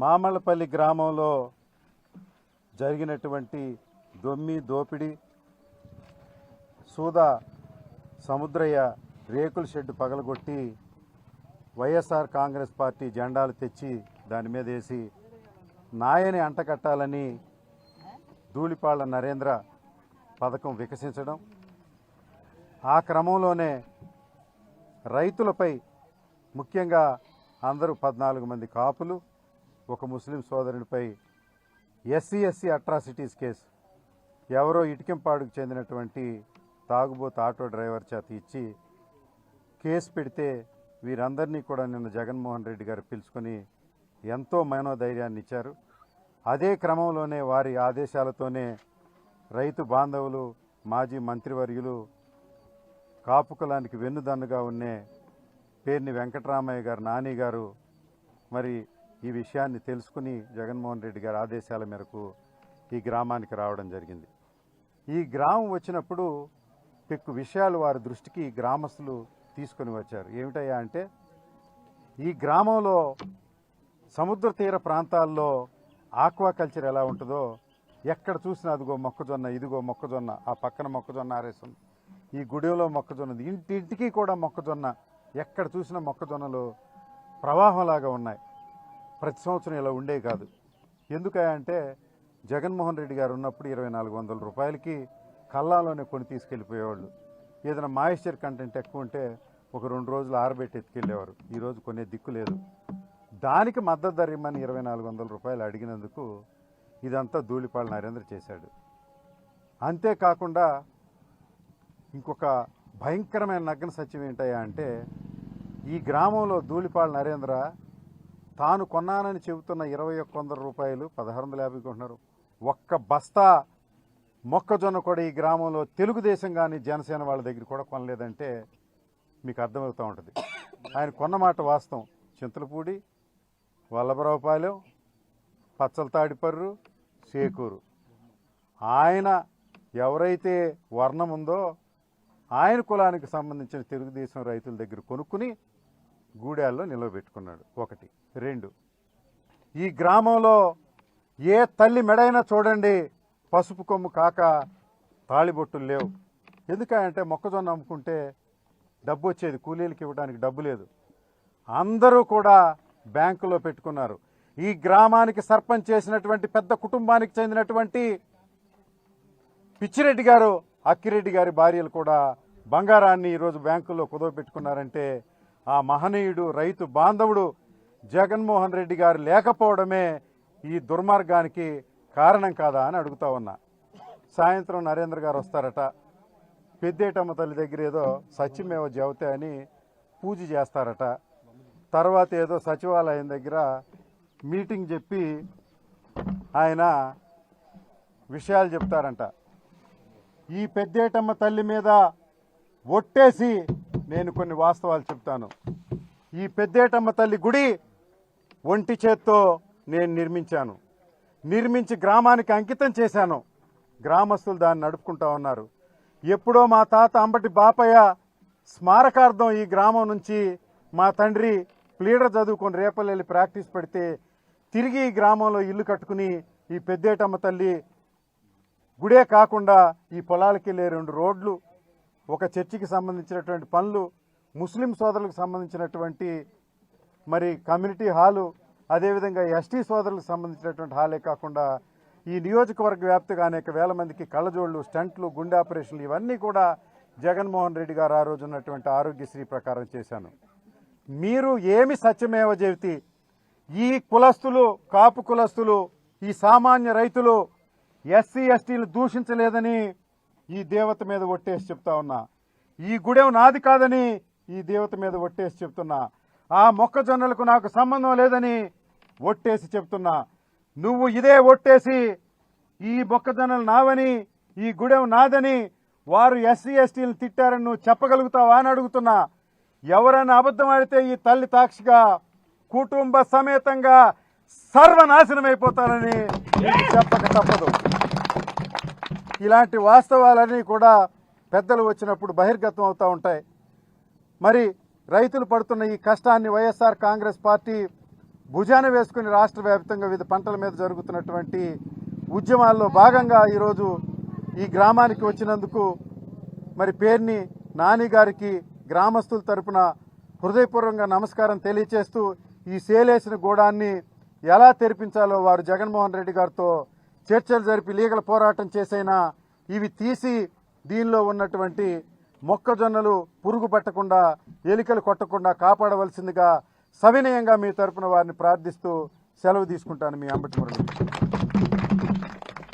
మామళ్ళపల్లి గ్రామంలో జరిగినటువంటి దోపిడీ సూదా సముద్రయ్య రేకుల షెడ్ పగలగొట్టి వైఎస్ఆర్ కాంగ్రెస్ పార్టీ జెండాలు తెచ్చి దాని మీద వేసి నాయని అంటకట్టాలని ధూళిపాళ్ల నరేంద్ర పథకం వికసించడం, ఆ క్రమంలోనే రైతులపై ముఖ్యంగా అందరూ 14 మంది కాపులు, ఒక ముస్లిం సోదరునిపై ఎస్సీ అట్రాసిటీస్ కేసు ఎవరో ఇటికెంపాడుకు చెందినటువంటి తాగుబోతు ఆటో డ్రైవర్ చేత ఇచ్చి కేసు పెడితే వీరందరినీ కూడా నిన్న జగన్మోహన్ రెడ్డి గారు పిలుచుకొని ఎంతో మనోధైర్యాన్ని ఇచ్చారు. అదే క్రమంలోనే వారి ఆదేశాలతోనే రైతు బాంధవులు, మాజీ మంత్రివర్యులు, కాపు కులానికి వెన్నుదన్నుగా ఉండే పేర్ని వెంకటరామయ్య గారు, నాని గారు మరి ఈ విషయాన్ని తెలుసుకుని జగన్మోహన్ రెడ్డి గారి ఆదేశాల మేరకు ఈ గ్రామానికి రావడం జరిగింది. ఈ గ్రామం వచ్చినప్పుడు పెక్కు విషయాలు వారి దృష్టికి గ్రామస్తులు తీసుకొని వచ్చారు. ఏమిటయ్యా అంటే, ఈ గ్రామంలో సముద్ర తీర ప్రాంతాల్లో ఆక్వాకల్చర్ ఎలా ఉంటుందో ఎక్కడ చూసినా అదిగో మొక్కజొన్న, ఇదిగో మొక్కజొన్న, ఆ పక్కన మొక్కజొన్న ఆరేస్తుంది, ఈ గుడిలో మొక్కజొన్న, ఇంటింటికి కూడా మొక్కజొన్న, ఎక్కడ చూసినా మొక్కజొన్నలు ప్రవాహంలాగా ఉన్నాయి. ప్రతి సంవత్సరం ఇలా ఉండే కాదు. ఎందుకంటే జగన్మోహన్ రెడ్డి గారు ఉన్నప్పుడు 2400 రూపాయలకి కల్లాలోనే కొని తీసుకెళ్ళిపోయేవాళ్ళు. ఏదైనా మాయిశ్చర్ కంటెంట్ ఎక్కువ ఉంటే ఒక 2 రోజులు ఆరబెట్టి ఎత్తుకెళ్ళేవారు. ఈరోజు కొనే దిక్కు లేదు. దానికి మద్దతు ధర ఇమ్మని 2400 రూపాయలు అడిగినందుకు ఇదంతా ధూళిపాళ్ల నరేంద్ర చేశాడు. అంతేకాకుండా ఇంకొక భయంకరమైన నగ్న సత్యం ఏంటయ్యా అంటే, ఈ గ్రామంలో ధూళిపాళ్ల నరేంద్ర తాను కొన్నానని చెబుతున్న 2100 రూపాయలు 1650 కొంటున్నారు. ఒక్క బస్తా మొక్కజొన్న కూడా ఈ గ్రామంలో తెలుగుదేశం కానీ జనసేన వాళ్ళ దగ్గర కూడా కొనలేదంటే మీకు అర్థమవుతూ ఉంటుంది. ఆయన కొన్నమాట వాస్తవం. చింతలపూడి, వల్లభరావుపాలెం, పచ్చలతాడిపర్రు, సేకూరు, ఆయన ఎవరైతే వర్ణం ఉందో ఆయన కులానికి సంబంధించిన తెలుగుదేశం రైతుల దగ్గర కొనుక్కుని గూడాల్లో నిలవబెట్టుకున్నాడు. 1. 2, ఈ గ్రామంలో ఏ తల్లి మెడైనా చూడండి పసుపు కొమ్ము కాక తాళిబొట్టులు లేవు. ఎందుకంటే మొక్కజొన్న అమ్ముకుంటే డబ్బు వచ్చేది, కూలీలకు ఇవ్వడానికి డబ్బు లేదు. అందరూ కూడా బ్యాంకులో పెట్టుకున్నారు. ఈ గ్రామానికి సర్పంచ్ చేసినటువంటి పెద్ద కుటుంబానికి చెందినటువంటి పిచ్చిరెడ్డి గారు, అక్కిరెడ్డి గారి భార్యలు కూడా బంగారాన్ని ఈరోజు బ్యాంకుల్లో కుదవపెట్టుకున్నారంటే ఆ మహనీయుడు, రైతు బాంధవుడు జగన్మోహన్ రెడ్డి గారు లేకపోవడమే ఈ దుర్మార్గానికి కారణం కాదా అని అడుగుతా ఉన్నా. సాయంత్రం నరేంద్ర గారు వస్తారట, పెద్దేటమ్మ తల్లి దగ్గర ఏదో సత్యమేవ జవతే అని పూజ చేస్తారట. తర్వాత ఏదో సచివాలయం దగ్గర మీటింగ్ చెప్పి ఆయన విషయాలు చెప్తారంట. ఈ పెద్దేటమ్మ తల్లి మీద ఒట్టేసి నేను కొన్ని వాస్తవాలు చెప్తాను. ఈ పెద్దేటమ్మ తల్లి గుడి ఒంటి చేత్తో నేను నిర్మించి గ్రామానికి అంకితం చేశాను. గ్రామస్తులు దాన్ని నడుపుకుంటా ఉన్నారు. ఎప్పుడో మా తాత అంబటి బాపయ్య స్మారకార్థం ఈ గ్రామం నుంచి మా తండ్రి ప్లీడర్ చదువుకొని రేపల్లెల్లి ప్రాక్టీస్ పెడితే తిరిగి ఈ గ్రామంలో ఇల్లు కట్టుకుని ఈ పెద్దేటమ్మ తల్లి గుడే కాకుండా ఈ పొలాలకి వెళ్ళే 2 రోడ్లు, ఒక చర్చికి సంబంధించినటువంటి పనులు, ముస్లిం సోదరులకు సంబంధించినటువంటి మరి కమ్యూనిటీ హాలు, అదేవిధంగా ఎస్టీ సోదరులకు సంబంధించినటువంటి హాలే కాకుండా ఈ నియోజకవర్గ వ్యాప్తిగా అనేక వేల మందికి కళ్ళజోళ్లు, స్టంట్లు, గుండె ఆపరేషన్లు ఇవన్నీ కూడా జగన్మోహన్ రెడ్డి గారు ఆ రోజు ఉన్నటువంటి ఆరోగ్యశ్రీ ప్రకారం చేశాను. మీరు ఏమి సత్యమేవ జయతి, ఈ కులస్తులు, కాపు కులస్తులు, ఈ సామాన్య రైతులు ఎస్సీ ఎస్టీలు దూషించలేదని ఈ దేవత మీద ఒట్టేసి చెప్తా ఉన్నా. ఈ గుడెం నాది కాదని ఈ దేవత మీద ఒట్టేసి చెప్తున్నా. ఆ మొక్కజొన్నలకు నాకు సంబంధం లేదని ఒట్టేసి చెప్తున్నా. నువ్వు ఇదే ఒట్టేసి ఈ మొక్కజొన్నలు నావని, ఈ గుడెం నాదని వారు ఎస్సీ ఎస్టీలను తిట్టారని నువ్వు చెప్పగలుగుతావా అని అడుగుతున్నా. ఎవరైనా అబద్ధం ఆడితే ఈ తల్లి సాక్షిగా కుటుంబ సమేతంగా సర్వనాశనం అయిపోతారని చెప్పక తప్పదు. ఇలాంటి వాస్తవాలన్నీ కూడా పెద్దలు వచ్చినప్పుడు బహిర్గతం అవుతూ ఉంటాయి. మరి రైతులు పడుతున్న ఈ కష్టాన్ని వైఎస్ఆర్ కాంగ్రెస్ పార్టీ భుజాన వేసుకుని రాష్ట్ర వ్యాప్తంగా వివిధ పంటల మీద జరుగుతున్నటువంటి ఉద్యమాల్లో భాగంగా ఈరోజు ఈ గ్రామానికి వచ్చినందుకు మరి పేర్ని నాని గారికి గ్రామస్తుల తరపున హృదయపూర్వకంగా నమస్కారం తెలియచేస్తూ ఈ సేలేసిన గూడాన్ని ఎలా తెరిపించాలో వారు జగన్మోహన్ రెడ్డి గారితో చర్చలు జరిపి లీగల్ పోరాటం చేసైనా ఇవి తీసి దీనిలో ఉన్నటువంటి మొక్కజొన్నలు పురుగు పట్టకుండా ఎలికలు కొట్టకుండా కాపాడవలసిందిగా సవినయంగా మీ తరపున వారిని ప్రార్థిస్తూ సెలవు తీసుకుంటాను. మీ అంబటి మురళి.